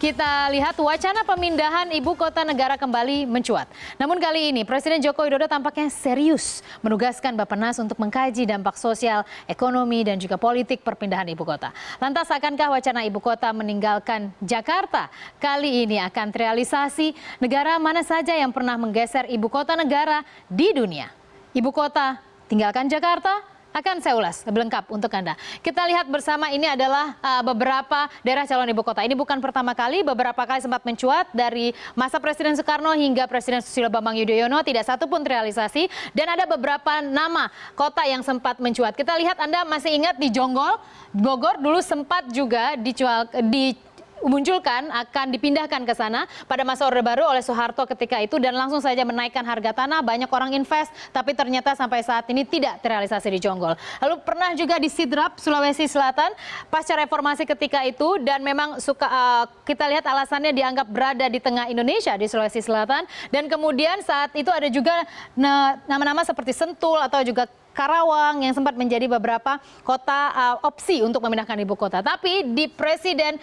kita lihat wacana pemindahan ibu kota negara kembali mencuat. Namun kali ini Presiden Joko Widodo tampaknya serius menugaskan Bappenas untuk mengkaji dampak sosial, ekonomi, dan juga politik perpindahan ibu kota. Lantas akankah wacana ibu kota meninggalkan Jakarta kali ini akan terrealisasi? Negara mana saja yang pernah menggeser ibu kota negara di dunia? Ibu kota tinggalkan Jakarta? Akan saya ulas lebih lengkap untuk Anda. Kita lihat bersama, ini adalah beberapa daerah calon ibu kota. Ini bukan pertama kali, beberapa kali sempat mencuat dari masa Presiden Soekarno hingga Presiden Susilo Bambang Yudhoyono, tidak satu pun terrealisasi. Dan ada beberapa nama kota yang sempat mencuat. Kita lihat, Anda masih ingat di Jonggol, Bogor dulu sempat juga dimunculkan akan dipindahkan ke sana pada masa Orde Baru oleh Soeharto ketika itu, dan langsung saja menaikkan harga tanah, banyak orang invest, tapi ternyata sampai saat ini tidak terrealisasi di Jonggol. Lalu pernah juga di Sidrap, Sulawesi Selatan pasca reformasi ketika itu, dan memang kita lihat alasannya dianggap berada di tengah Indonesia di Sulawesi Selatan, dan kemudian saat itu ada juga nama-nama seperti Sentul atau juga Karawang yang sempat menjadi beberapa kota opsi untuk memindahkan ibu kota. Tapi di Presiden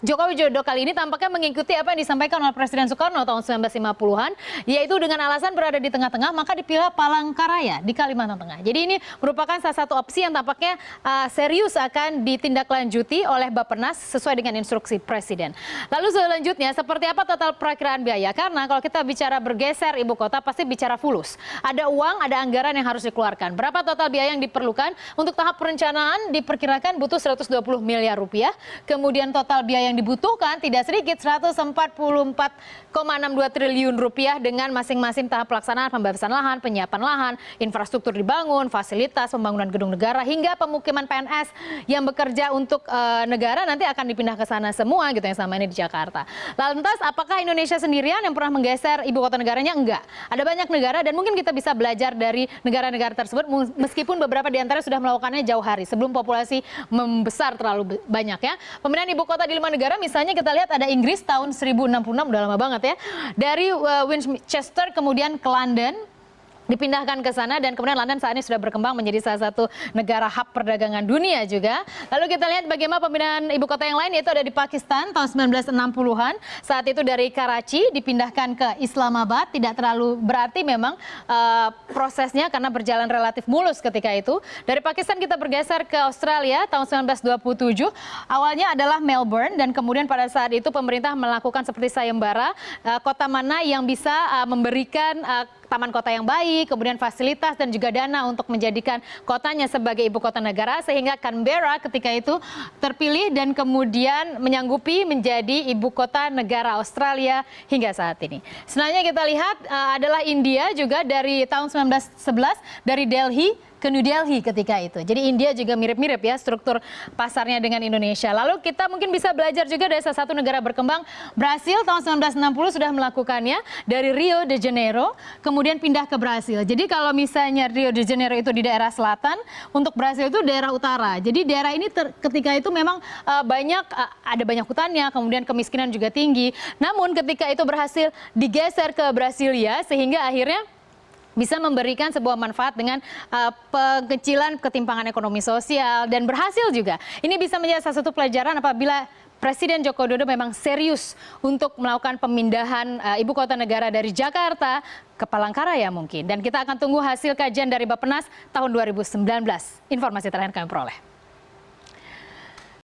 Joko Widodo kali ini tampaknya mengikuti apa yang disampaikan oleh Presiden Soekarno tahun 1950-an, yaitu dengan alasan berada di tengah-tengah maka dipilih Palangkaraya di Kalimantan Tengah. Jadi ini merupakan salah satu opsi yang tampaknya serius akan ditindaklanjuti oleh Bappenas sesuai dengan instruksi Presiden. Lalu selanjutnya, seperti apa total perakiraan biaya? Karena kalau kita bicara bergeser ibu kota pasti bicara fulus. Ada uang, ada anggaran yang harus dikeluarkan. Berapa total biaya yang diperlukan? Untuk tahap perencanaan diperkirakan butuh 120 miliar rupiah. Kemudian total biaya yang dibutuhkan tidak sedikit, 144,62 triliun rupiah dengan masing-masing tahap pelaksanaan, pembebasan lahan, penyiapan lahan, infrastruktur dibangun, fasilitas, pembangunan gedung negara, hingga pemukiman PNS yang bekerja untuk negara nanti akan dipindah ke sana semua gitu, yang sama ini di Jakarta. Lantas apakah Indonesia sendirian yang pernah menggeser ibu kota negaranya? Enggak. Ada banyak negara dan mungkin kita bisa belajar dari negara-negara tersebut, meskipun beberapa di antara sudah melakukannya jauh hari sebelum populasi membesar terlalu banyak ya. Pemindahan ibu kota di 5 negara, misalnya kita lihat ada Inggris tahun 1066, udah lama banget ya. Dari Winchester kemudian ke London, dipindahkan ke sana, dan kemudian London saat ini sudah berkembang menjadi salah satu negara hub perdagangan dunia juga. Lalu kita lihat bagaimana pemindahan ibu kota yang lain, yaitu ada di Pakistan tahun 1960-an. Saat itu dari Karachi dipindahkan ke Islamabad. Tidak terlalu berarti memang prosesnya karena berjalan relatif mulus ketika itu. Dari Pakistan kita bergeser ke Australia tahun 1927. Awalnya adalah Melbourne, dan kemudian pada saat itu pemerintah melakukan seperti sayembara kota mana yang bisa memberikan taman kota yang baik, kemudian fasilitas dan juga dana untuk menjadikan kotanya sebagai ibu kota negara, sehingga Canberra ketika itu terpilih dan kemudian menyanggupi menjadi ibu kota negara Australia hingga saat ini. Selanjutnya kita lihat adalah India, juga dari tahun 1911 dari Delhi ke New Delhi ketika itu. Jadi India juga mirip-mirip ya struktur pasarnya dengan Indonesia. Lalu kita mungkin bisa belajar juga dari salah satu negara berkembang, Brasil tahun 1960 sudah melakukannya dari Rio de Janeiro, kemudian pindah ke Brasil. Jadi kalau misalnya Rio de Janeiro itu di daerah selatan, untuk Brasil itu daerah utara. Jadi daerah ini ketika itu memang ada banyak hutannya, kemudian kemiskinan juga tinggi. Namun ketika itu berhasil digeser ke Brasilia, sehingga akhirnya bisa memberikan sebuah manfaat dengan pengecilan ketimpangan ekonomi sosial, dan berhasil juga. Ini bisa menjadi salah satu pelajaran apabila Presiden Joko Widodo memang serius untuk melakukan pemindahan ibu kota negara dari Jakarta ke Palangkaraya mungkin. Dan kita akan tunggu hasil kajian dari Bappenas tahun 2019. Informasi terakhir kami peroleh.